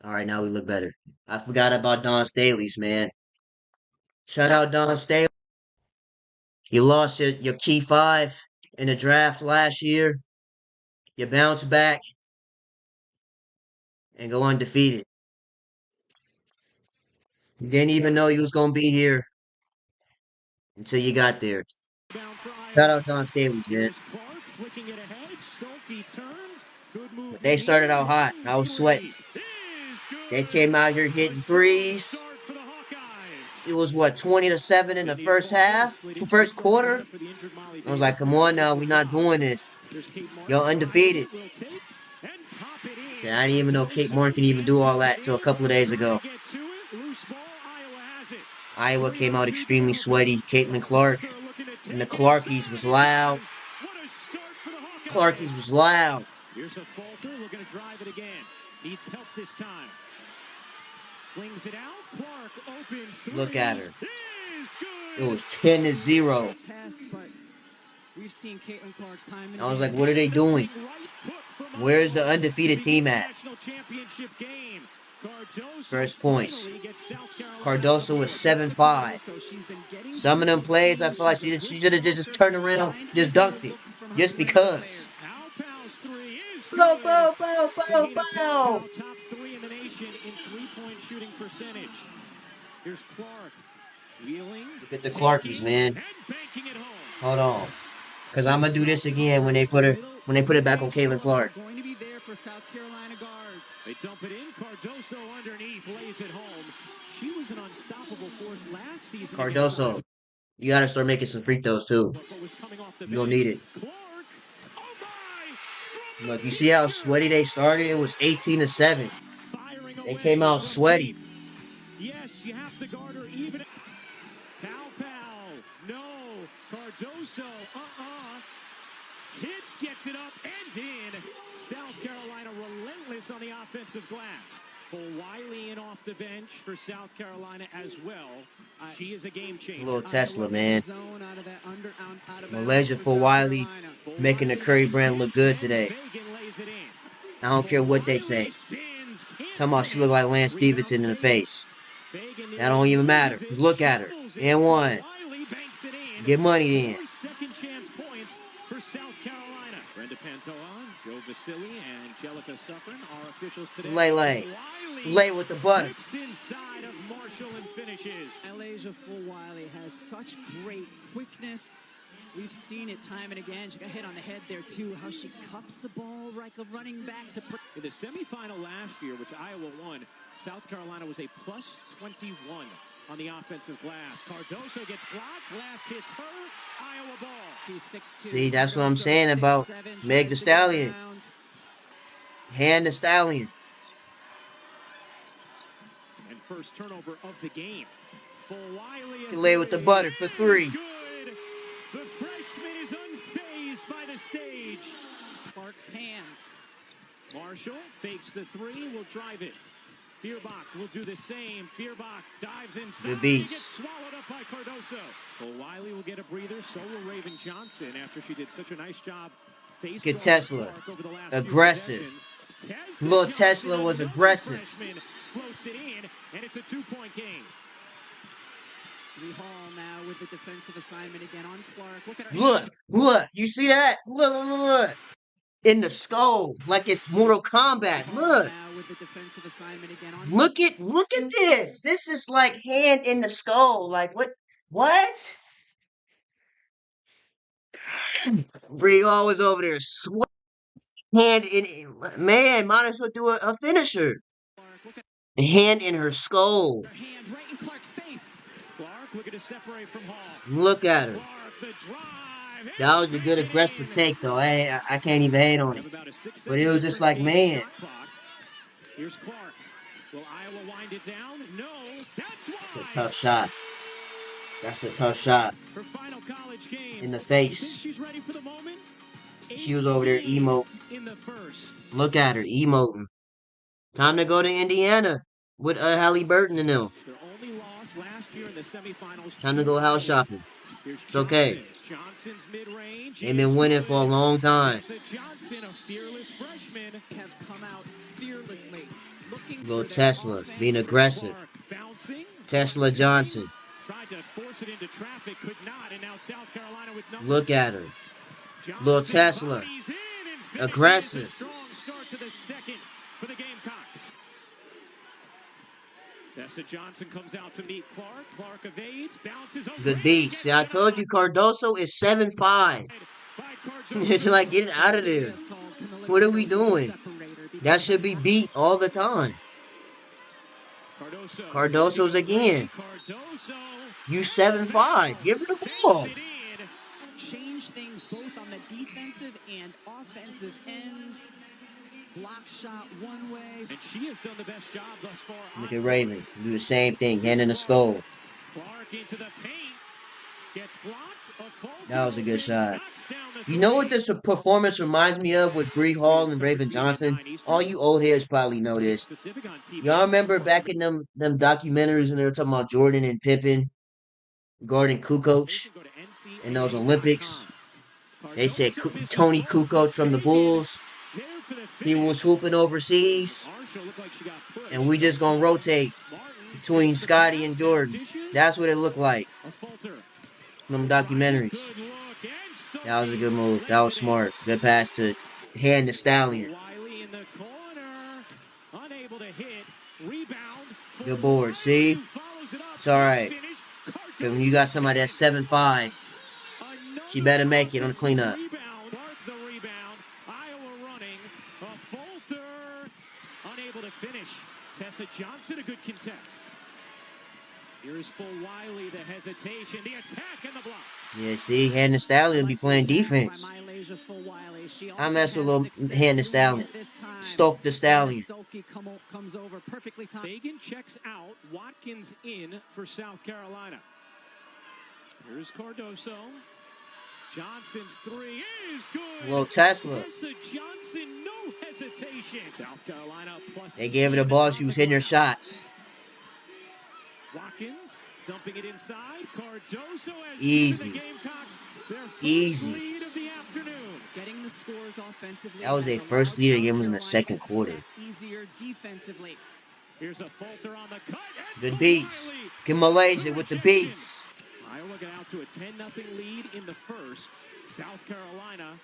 All right, now we look better. I forgot about Don Staley's, man. Shout out Don Staley. You lost your key five in the draft last year. You bounce back and go undefeated. You didn't even know you was gonna be here until you got there. Shout out Don Staley, man. But they started out hot. I was sweating. They came out here hitting threes. It was what 20-7 in the first half, first quarter. I was like, come on now, we're not doing this. You're undefeated. See, I didn't even know Kate Moore can even do all that until a couple of days ago. Iowa came out extremely sweaty. Caitlin Clark and the Clarkies was loud. Clarkies was loud. Here's a falter looking to drive it again. Needs help this time. Flings it out. Clark open three. Look at her. It was 10-0. I was like, what are they doing? Where's the undefeated team at? First points. Cardoso was 7-5. Some of them plays, I feel like she should have just turned around, just dunked it. Just because. Bow, bow, bow, bow, bow. Top three in the nation in three-point shooting percentage. Here's Clark. Wheeling. Look at the Clarkies, man. Hold on. Because I'm going to do this again when they put it back on Caitlin Clark. Going to be there for South Carolina guards. They dump it in. Cardoso underneath lays it home. She was an unstoppable force last season. Cardoso, you got to start making some free throws too. You don't need it. Look, you see how sweaty they started? It was 18-7. They came out sweaty. Yes, you have to guard her even. Pow. No. Cardoso. Hits, gets it up and in. South Carolina relentless on the offensive glass. Wiley in off the bench for South Carolina as well. She is a game changer. Little Tesla, man. Malaysia for Wiley making the Curry brand look good today. I don't care what they say. Talking about she look like Lance Stevenson in the face. That don't even matter. Look at her. And one. Get money then. Second chance points for South Carolina. Brenda Pantoja, Joe Vasili, and Angelica Suffren are officials today. Lay with the butter. Inside of Marshall and finishes. Malaysia for Wiley has such great quickness. We've seen it time and again. She got hit on the head there too. How she cups the ball like a running back to. In the semifinal last year, which Iowa won, South Carolina was a plus 21 on the offensive glass. Cardoso gets blocked. Last hits her. Iowa ball. She's 6'2". See, that's what I'm saying about Meg the Stallion. Hand the Stallion. And first turnover of the game. For Wiley. You lay with the butter for three. Good. The freshman is unfazed by the stage. Clark's hands. Marshall fakes the three. Will drive it. Feuerbach will do the same. Feuerbach dives inside. Good beats. Gets swallowed up by Cardoso. Well, Wiley will get a breather. So will Raven Johnson after she did such a nice job. Get Tesla. Aggressive. Little Tesla was aggressive. Floats it in, and it's a two-point game. Hall now with the defensive assignment again on Clark. Look at her. Look. You see that? Look. In the skull, like it's Mortal Kombat. Look. Look at this. This is like hand in the skull. Like what? Bree always over there sweat. Hand in, man, might as well do a finisher. Hand in her skull. Her hand right in Clark's face. Clark looking to separate from Hall. Look at her. Clark, the drive. That was a good aggressive take, though. I can't even hate on it. But it was just like, man. Here's Clark. Will Iowa wind it down? No. That's a tough shot. That's a tough shot. Her final college game. In the face. She's ready for the moment. She was over there emoting. In the first. Look at her emoting. Time to go to Indiana with Halliburton and them. Their only loss last year in the semifinals. Time to go house shopping. It's okay. Johnson's mid-range. They've been winning for a long time. Johnson, a fearless freshman, have come out fearlessly. looking Little for their Tesla being offense. aggressive. Bouncing. Tesla Johnson. Tried to force it into traffic, could not, and now South Carolina with numbers. Look at her. Johnson Little Tesla. bodies in and finishes. Aggressive. A strong start to the second for the Gamecocks. Tessa Johnson comes out to meet Clark. Clark evades, bounces over. Good beat. See, I told you Cardoso is 7'5". You're like, get it out of there. What are we doing? That should be beat all the time. Cardoso's again. You 7'5". Give her the ball. Change things both on the defensive and offensive ends. Block shot one way. And she has done the best job thus far. Look at Raven. Do the same thing. Hand in the skull. Clark into the paint. Gets blocked. That was a good shot. You know what this performance reminds me of with Bree Hall and Raven Johnson? All you old heads probably know this. Y'all remember back in them documentaries when they were talking about Jordan and Pippen guarding Kukoc in those Olympics? They said Tony Kukoc from the Bulls. He was hooping overseas. And we just gonna rotate between Scotty and Jordan. That's what it looked like. Them documentaries. That was a good move. That was smart. Good pass to hand the Stallion. Good board. See? It's alright. But when you got somebody that's 7'5", she better make it on the cleanup. Unable to finish. Tessa Johnson, a good contest. Here's full Wiley, the hesitation, the attack, and the block. Yeah, see, Hand the Stallion be playing defense. I mess with little Hand the Stallion. Stoke the Stallion. Fagan checks out. Watkins in for South Carolina. Here's Cardoso. Johnson's three is good. Little Tesla. Tessa Johnson, no hesitation. South Carolina plus. They gave her the ball. She was hitting her shots. Watkins dumping it inside. Cardoso has easy. The Gamecocks their first easy. Lead of the afternoon. Getting the scores offensively. That was their first lead again in the second quarter. Easier defensively. Here's a Falter on the cut. Good beats. Give Malaysia with the beats. Iowa got out to a 10-0 lead in the first. South Carolina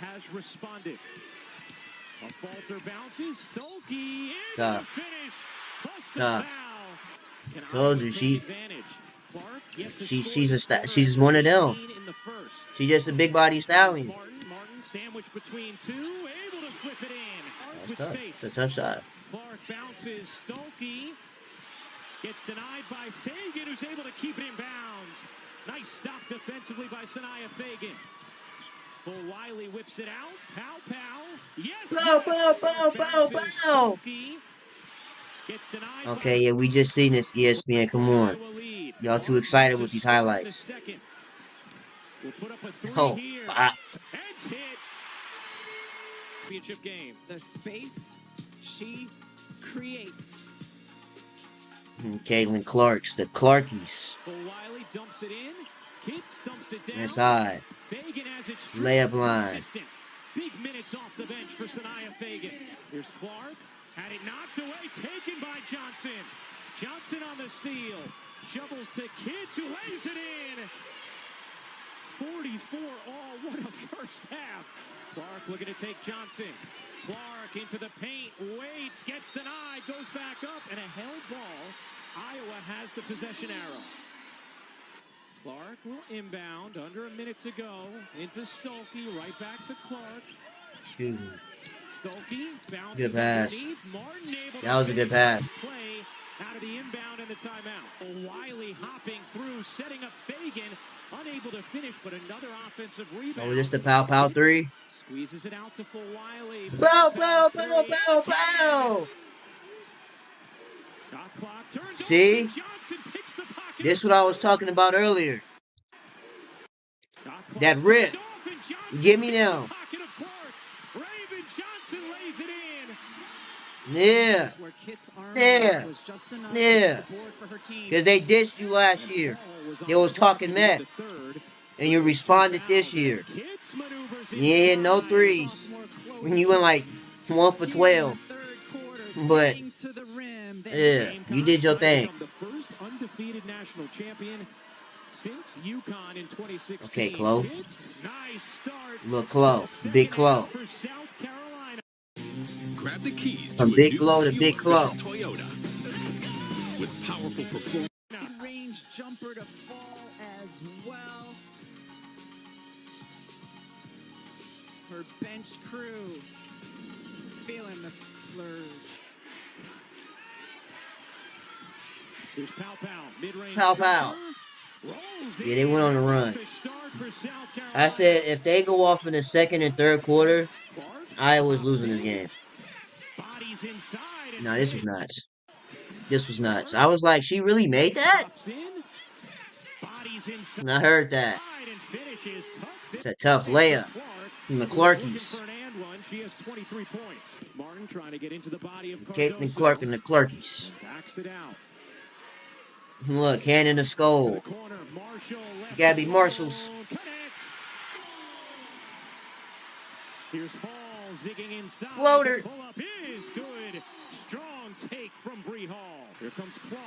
has responded. A Falter bounces. Stokey in the finish. Plus the foul. Told you she's one of them. She's just a big body stallion. Martin sandwich between two, able to flip it in. That's tough. It's a tough shot. Clark bounces. Stokey gets denied by Fagan, who's able to keep it in bounds. Nice stop defensively by Sanaya Fagan. Full Wiley whips it out. Pow, pow. Yes. Pow, pow, pow, pow, pow. Okay, yeah, we just seen this, ESPN. Come on. Y'all too excited with these highlights. Oh, wow. The space she creates. Caitlin Clark's, the Clarkies. Dumps it in. Kitts dumps it down. Inside. Layup line. Big minutes off the bench for Sanaya Fagan. Here's Clark. Had it knocked away, taken by Johnson. Johnson on the steal. Shovels to Kitts, who lays it in. 44 all. What a first half. Clark looking to take Johnson. Clark into the paint. Waits. Gets denied. Goes back up. And a held ball. Iowa has the possession arrow. Clark will inbound. Under a minute to go. Into Stokey. Right back to Clark. Excuse me. Stokey bounces good pass. Martin able that was a good pass. Play out of the inbound and the timeout. Wiley hopping through, setting up Fagan, unable to finish, but another offensive rebound. Oh, just the pow pow three. Squeezes it out to full Wiley. Pow pow pow pow pow. Shot clock turns. See, Johnson picks the pocket. this is what I was talking about earlier. That rip. Give me now. Yeah. Yeah. Yeah. Because they ditched you last year. They was talking mess. And you responded this year. Yeah, no threes. When you went like 1 for 12. But to the rim. Yeah, you did your thing. The first undefeated national champion since UConn in 2016. Okay, Chloe. Nice start. Look, Chloe. Big Chloe. For South Carolina. Grab the keys From to a Big new Chloe to Big Chloe. Toyota with powerful performance. Range jumper to fall as well. Her bench crew feeling the splurge. Here's Pow Pow, mid-range. Pow Pow. Yeah, they went on the run. I said if they go off in the second and third quarter, Iowa's losing this game. Nah, this was nuts. This was nuts. I was like, she really made that? And I heard that. It's a tough layup from the Clarkies. Caitlin Clark and the Clarkies. Look, hand in the skull. Gabby Marshalls. Here's Hall zigging inside. Floater. The pull-up is good. Strong take from Bree Hall. Here comes Clark.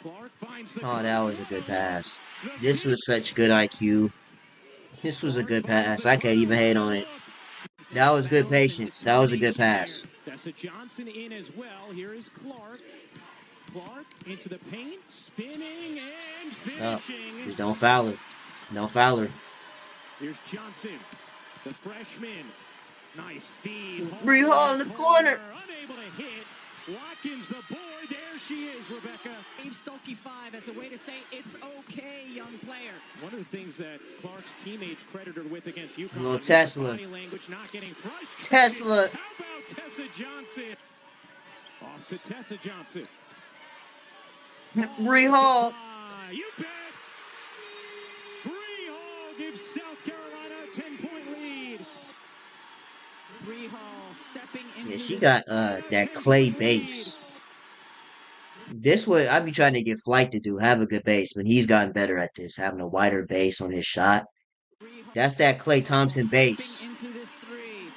Clark finds the Oh, that was a good pass. This was such good IQ. This was a good pass. I can't even hate on it. That was good patience. That was a good pass. Tessa Johnson in as well. Here is Clark. Clark into the paint, spinning and finishing. Just don't foul her. Don't foul her. Here's Johnson, the freshman. Nice feed. Bree Hall in the corner. Unable to hit. Watkins the board. There she is, Rebecca. Dave Stokey 5 as a way to say it's okay, young player. One of the things that Clark's teammates credited her with against UConn. Little Tesla. Body language, not getting frustrated. Tesla. How about Tessa Johnson? Off to Tessa Johnson. Bree Hall. You bet. Bree Hall gives South Carolina a 10-point lead. Bree Hall stepping into Yeah, she got that clay base. This would I be trying to get Flight to do. Have a good base, but he's gotten better at this, having a wider base on his shot. That's that Klay Thompson base. into this three.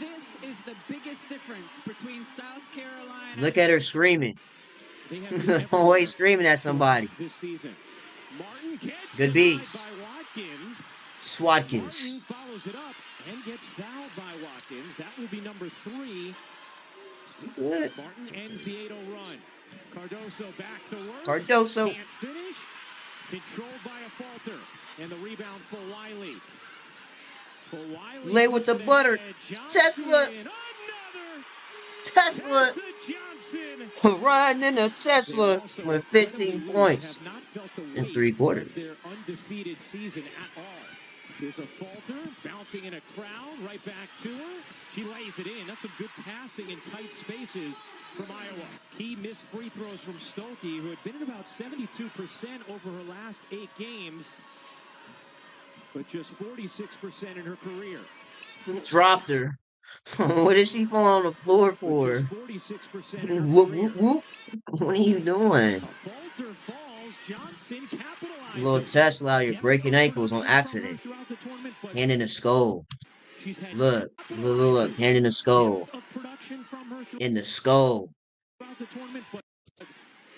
This is the biggest difference between South Carolina. Look at her screaming. They have never Always screaming at somebody. this season. Martin gets Good beats. by Watkins. Swatkins. Martin follows it up and gets fouled by Watkins. That will be number 3. Good. Martin ends the 8-0 run. Cardoso back to work. Cardoso. Can't finish. Controlled by a falter. And the rebound for Wiley. For Wiley. Lay with the butter. Tesla. Another. Tesla. Tessa Johnson. Riding in a Tesla with 15 points in 3 quarters. Their undefeated season at all. There's a falter, bouncing in a crowd, right back to her. She lays it in. That's some good passing in tight spaces from Iowa. Key missed free throws from Stokey, who had been at about 72% over her last 8 games, but just 46% in her career. Dropped her. What is she fall on the floor for? Just 46% in her Whoop, career. whoop, whoop. What are you doing? A falter falls. Johnson capitalizes. Little Tesla out here breaking ankles on accident. Hand in the skull. Look, look, hand in the skull. In the skull.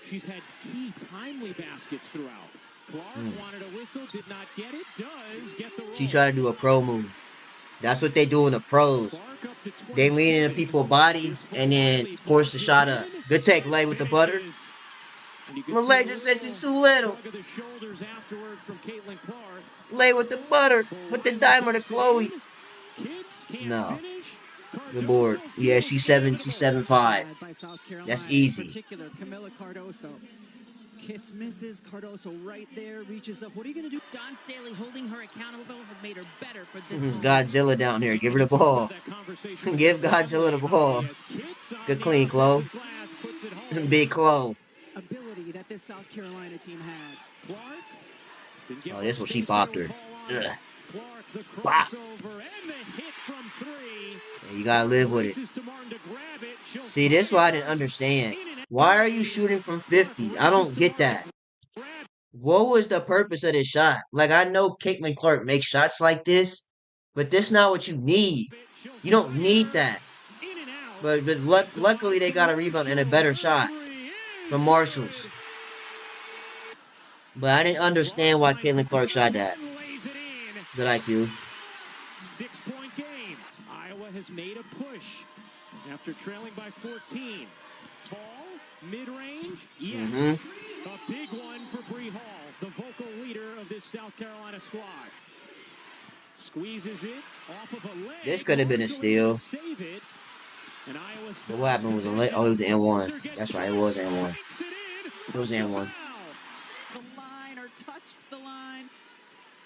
She's had key timely baskets throughout. Clark wanted a whistle, did not get it. Does get the roll. She tried to do a pro move. That's what they do in the pros. They lean into people's body and then force the shot up. Good take, Lay with the butter. Malay just said she's too little. Lay with the butter. With the diamond to Chloe. No. Good board. Yeah, she's 7'5". That's easy. Camilla Cardoso. Kits misses. Cardoso right there. Reaches up. What are you going to do? Don Staley holding her accountable has made her better for this. There's Godzilla down here. Give her the ball. Give Godzilla the ball. Good clean, Chloe. Big Chloe. Ability that this South Carolina team has. Oh, this one she popped her. Ugh. Wow. Yeah, you gotta live with it. See, this is why I didn't understand. Why are you shooting from 50? I don't get that. What was the purpose of this shot? Like, I know Caitlin Clark makes shots like this, but this is not what you need. You don't need that. But luckily they got a rebound and a better shot from Marshalls. But I didn't understand why Caitlin Clark shot that. Good IQ. 6-point game. Iowa has made a push after trailing by 14. Tall, mid-range, yes. A big one for Bree Hall, the vocal leader of this South Carolina squad. Squeezes it off of a leg. This could have been a steal. Save it. And Iowa So what happened was it was an N1. That's right, it was N1. It was N1. The line or touched the line.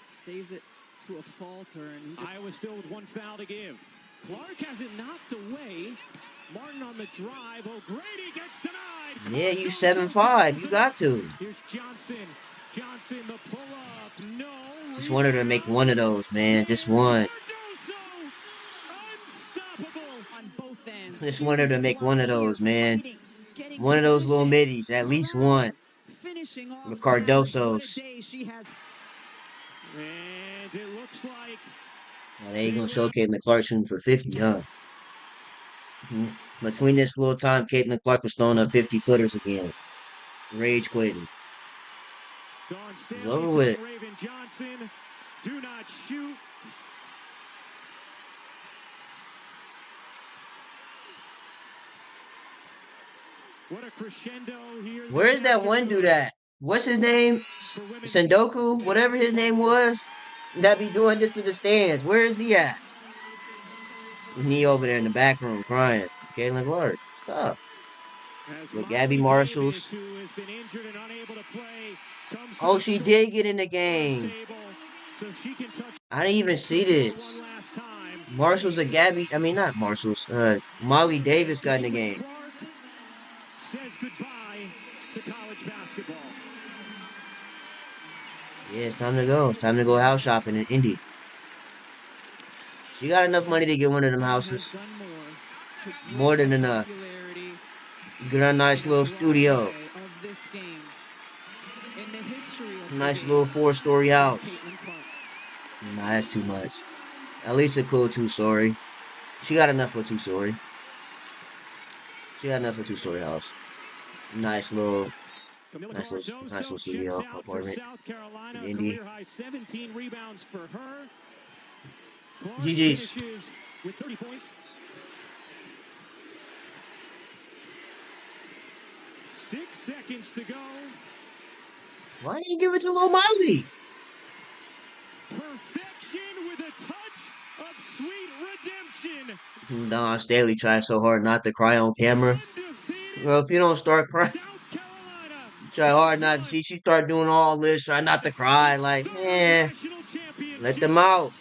Saves it to a falter. And Iowa still with one foul to give. Clark has it knocked away. Martin on the drive. O'Grady gets denied. Yeah, you 7'5". You got to. Here's Johnson. Johnson, the pull-up. No. Just wanted to make one of those, man. Just one. on both ends. Just wanted to make one of those, man. One of those little middies. At least one. The Cardosos. And it looks like Well, they ain't gonna show Caitlin Clark shooting for 50, huh? Between this little time, Caitlin Clark was throwing up 50-footers again. Rage quitting. Over with it. Raven Johnson, do not shoot. What a crescendo here. Where's that one dude at? What's his name? Sendoku? Whatever his name was. That be doing this to the stands. Where is he at? He over there in the back room crying. Caitlin Clark, stop. With Gabby Marshalls. Oh, she did get in the game. I didn't even see this. Marshalls and Gabby, I mean not Marshalls. Molly Davis got in the game. Says goodbye to college basketball. Yeah, it's time to go. It's time to go house shopping in Indy. She got enough money to get one of them houses. More than enough. Get her a nice little studio. Nice little 4-story house. Nah, that's too much. At least a cool 2-story. She got enough for a 2-story. She got enough for a 2-story house. Nice little studio apartment. In Indy. 17 rebounds for her. GG's. With 30 points. 6 seconds to go. Why didn't you give it to Lil Molly? Perfection with a touch of sweet redemption. Don Staley tried so hard not to cry on camera. Well, if you don't start crying, try hard not to see. She start doing all this, try not to cry. Like, let them out.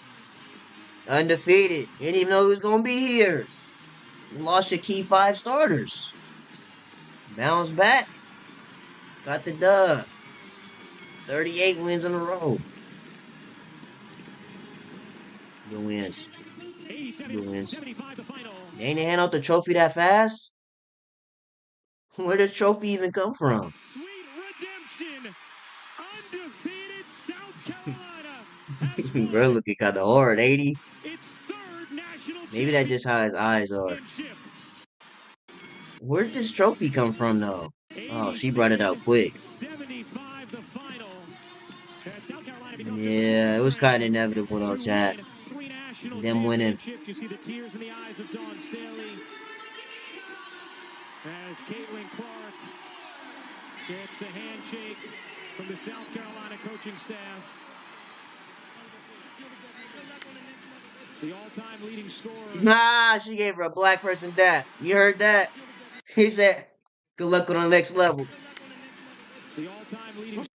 Undefeated. Didn't even know who was going to be here. You lost your key 5 starters. Bounce back. Got the dub. 38 wins in a row. Good wins. Good wins. They ain't hand out the trophy that fast. Where did the trophy even come from? Sweet redemption. Undefeated South Carolina. Bro, looking kind of hard. 80. Its third national Maybe that's just how his eyes are. Where did this trophy come from, though? Oh, she brought it out quick. 75 the final. Yeah, it was kind of inevitable, though, chat. Them winning. You see the tears in the eyes of Dawn Staley as Caitlin Clark gets a handshake from the South Carolina coaching staff. The all-time leading scorer. Nah, she gave her a black person dap. You heard that? He said, good luck on the next level. The all-time leading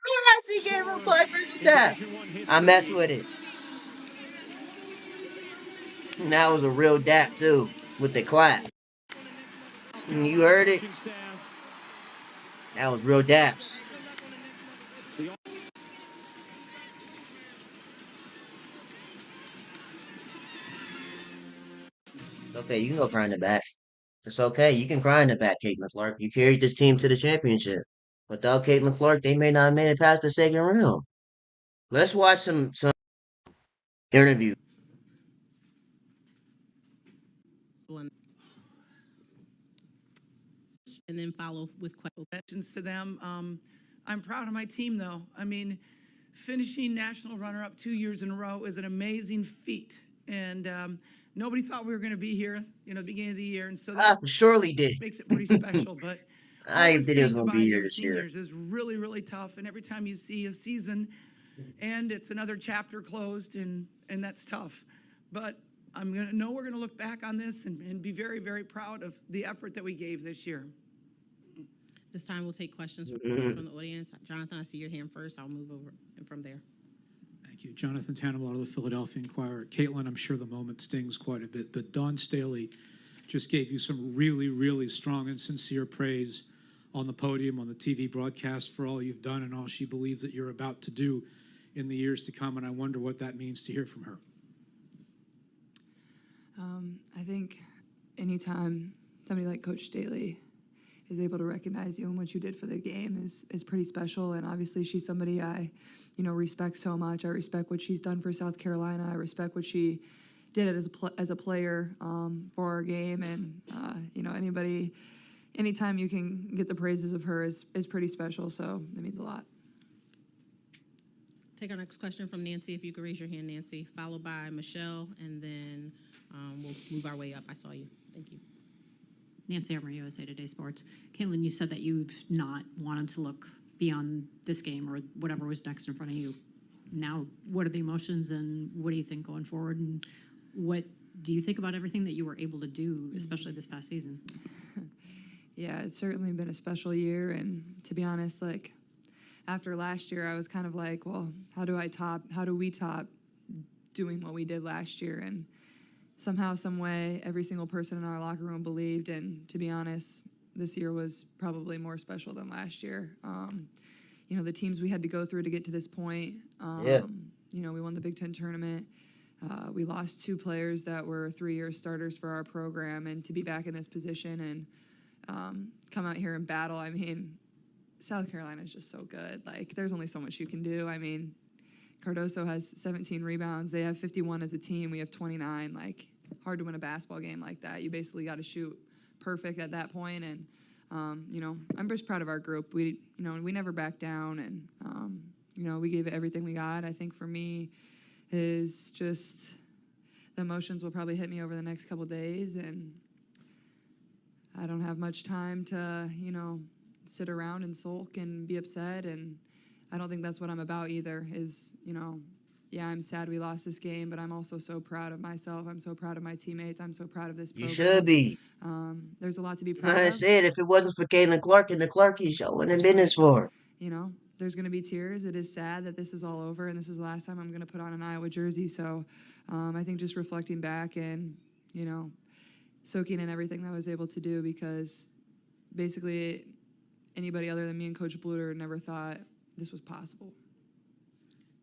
She gave her a black person dap. I mess with it. And that was a real dap, too, with the clap. You heard it? That was real daps. It's okay, you can go cry in the back. It's okay, you can cry in the back, Caitlin Clark. You carried this team to the championship. Without Caitlin Clark, they may not have made it past the second round. Let's watch some interview. and then follow with questions. Questions to them. I'm proud of my team, though. I mean, finishing national runner-up 2 years in a row is an amazing feat. And nobody thought we were going to be here, at the beginning of the year. And so that for surely did. makes it pretty special. But I always didn't saying gonna goodbye be to here your this year. seniors is really, really tough. And every time you see a season and it's another chapter closed, and that's tough. But we're going to look back on this and be very, very proud of the effort that we gave this year. This time we'll take questions from the audience. Jonathan, I see your hand first. I'll move over and from there. Thank you. Jonathan Tannenwald of the Philadelphia Inquirer. Caitlin, I'm sure the moment stings quite a bit, but Dawn Staley just gave you some really, really strong and sincere praise on the podium, on the TV broadcast for all you've done and all she believes that you're about to do in the years to come, and I wonder what that means to hear from her. I think anytime somebody like Coach Staley is able to recognize you and what you did for the game is pretty special. And obviously she's somebody I, respect so much. I respect what she's done for South Carolina. I respect what she did as a player for our game. And, anytime you can get the praises of her is pretty special. So that means a lot. Take our next question from Nancy. If you could raise your hand, Nancy, followed by Michelle, and then we'll move our way up. I saw you. Thank you. Nancy Armour, USA Today Sports. Caitlin, you said that you've not wanted to look beyond this game or whatever was next in front of you. Now, what are the emotions and what do you think going forward? And what do you think about everything that you were able to do, especially this past season? Yeah, it's certainly been a special year. And to be honest, after last year, I was kind of like, well, how do we top doing what we did last year? And somehow, some way, every single person in our locker room believed. And to be honest, this year was probably more special than last year. The teams we had to go through to get to this point. We won the Big Ten tournament. We lost 2 players that were 3-year starters for our program. And to be back in this position and come out here and battle, I mean, South Carolina is just so good. There's only so much you can do. I mean, Cardoso has 17 rebounds. They have 51 as a team. We have 29. Hard to win a basketball game like that. You basically got to shoot perfect at that point. And, I'm just proud of our group. We never backed down. And, we gave it everything we got. I think for me is just the emotions will probably hit me over the next couple days. And I don't have much time to, sit around and sulk and be upset, and I don't think that's what I'm about either, I'm sad we lost this game, but I'm also so proud of myself. I'm so proud of my teammates. I'm so proud of this program. You should be. There's a lot to be proud of. I said, if it wasn't for Caitlin Clark and the Clarkies, y'all wouldn't have been this far. There's going to be tears. It is sad that this is all over, and this is the last time I'm going to put on an Iowa jersey, so I think just reflecting back and, soaking in everything that I was able to do, because basically anybody other than me and Coach Bluter never thought this was possible.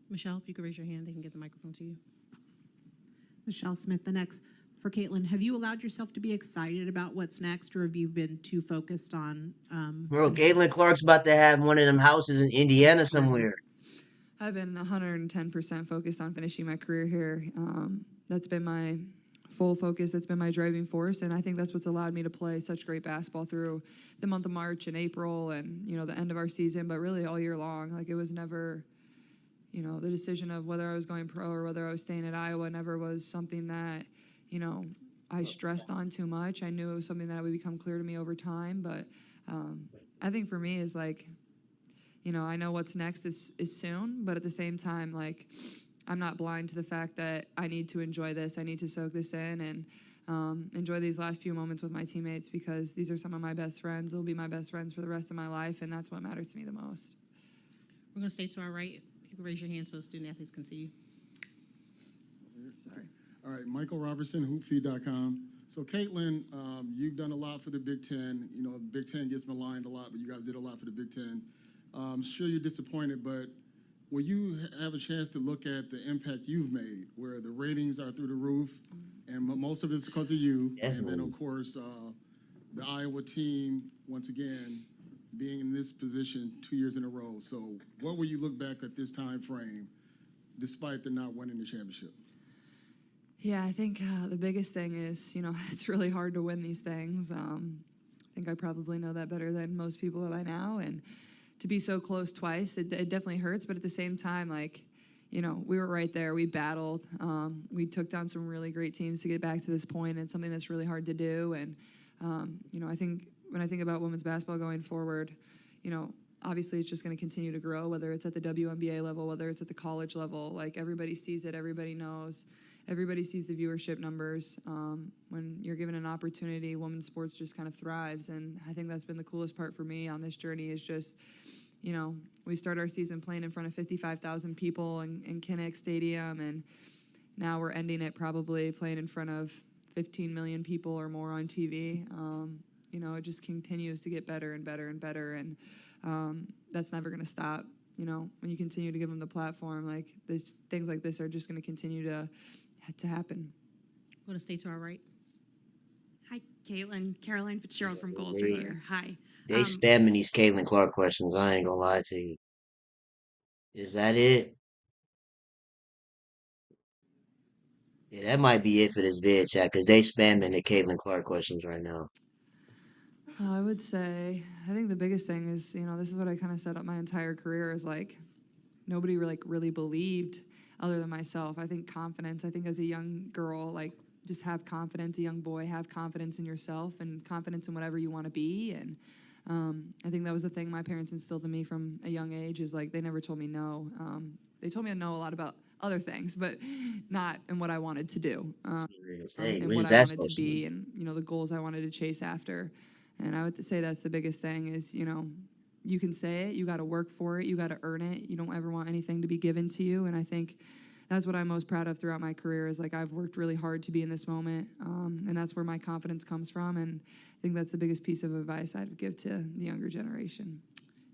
Michelle, if you could raise your hand, they can get the microphone to you. Michelle Smith, the next. For Caitlin, have you allowed yourself to be excited about what's next, or have you been too focused on... Bro, Caitlin Clark's about to have one of them houses in Indiana somewhere. I've been 110% focused on finishing my career here. That's been my full focus. That's been my driving force, and I think that's what's allowed me to play such great basketball through the month of March and April and, the end of our season, but really all year long. It was never, the decision of whether I was going pro or whether I was staying at Iowa never was something that, I stressed on too much. I knew it was something that would become clear to me over time, but I think for me is I know what's next is soon, but at the same time, I'm not blind to the fact that I need to enjoy this. I need to soak this in and enjoy these last few moments with my teammates, because these are some of my best friends. They'll be my best friends for the rest of my life, and that's what matters to me the most. We're going to stay to our right. If you can raise your hand so the student athletes can see you. Sorry. All right, Michael Robertson, hoopfeed.com. So, Caitlin, you've done a lot for the Big Ten. The Big Ten gets maligned a lot, but you guys did a lot for the Big Ten. I'm sure you're disappointed, but will you have a chance to look at the impact you've made, where the ratings are through the roof, and most of it's because of you, and then, of course, the Iowa team, once again, being in this position 2 years in a row. So what will you look back at this time frame, despite the not winning the championship? Yeah, I think the biggest thing is, it's really hard to win these things. think I probably know that better than most people by now. And to be so close twice, it definitely hurts. But at the same time, like, you know, we were right there. We battled. We took down some really great teams to get back to this point, and something that's really hard to do. And, you know, I think when I think about women's basketball going forward, you know, obviously it's just going to continue to grow, whether it's at the WNBA level, whether it's at the college level. Like, everybody sees it, everybody knows, everybody sees the viewership numbers. When you're given an opportunity, women's sports just kind of thrives. And I think that's been the coolest part for me on this journey is just, you know, we start our season playing in front of 55,000 people in Kinnick Stadium, and now we're ending it probably playing in front of 15 million people or more on TV. You know, it just continues to get better and better and better, and that's never going to stop. You know, when you continue to give them the platform, like things like this are just going to continue to happen. I'm going to stay to our right. Hi, Caitlin. Caroline Fitzgerald from Goals right here. Hi. They spamming these Caitlin Clark questions. I ain't gonna lie to you. Is that it? Yeah, that might be it for this vid chat because they spamming the Caitlin Clark questions right now. I would say, I think the biggest thing is, you know, this is what I kind of set up my entire career is like, nobody really believed other than myself. I think confidence, I think as a young girl, like just have confidence, a young boy, have confidence in yourself and confidence in whatever you want to be. And I think that was the thing my parents instilled in me from a young age is like, they never told me no. They told me no a lot about other things, but not in what I wanted to do, and what I wanted to be, and, you know, the goals I wanted to chase after. And I would say that's the biggest thing is, you know, you can say it, you got to work for it, you got to earn it. You don't ever want anything to be given to you. And I think that's what I'm most proud of throughout my career is like I've worked really hard to be in this moment, and that's where my confidence comes from. And I think that's the biggest piece of advice I'd give to the younger generation.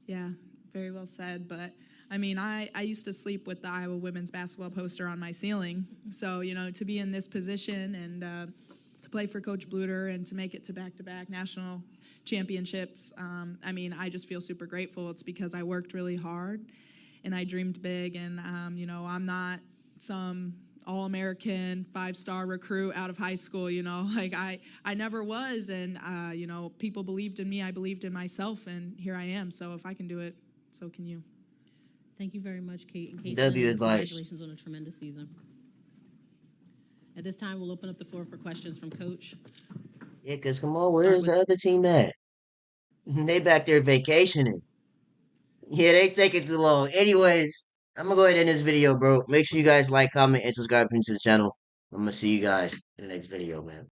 Yeah, very well said. But I mean, I used to sleep with the Iowa women's basketball poster on my ceiling. So, you know, to be in this position and to play for Coach Bluter and to make it to back-to-back national championships, I mean, I just feel super grateful. It's because I worked really hard and I dreamed big. And, you know, I'm not some all-American 5-star recruit out of high school, you know, like I never was. And, you know, people believed in me. I believed in myself, and here I am. So if I can do it, so can you. Thank you very much, Kate. And Kate, W advice. congratulations on a tremendous season. At this time, we'll open up the floor for questions from Coach. Yeah, because come on, where's the other team at? They back there vacationing. Yeah, they taking too long. Anyways, I'm going to go ahead and end this video, bro. Make sure you guys like, comment, and subscribe to the channel. I'm going to see you guys in the next video, man.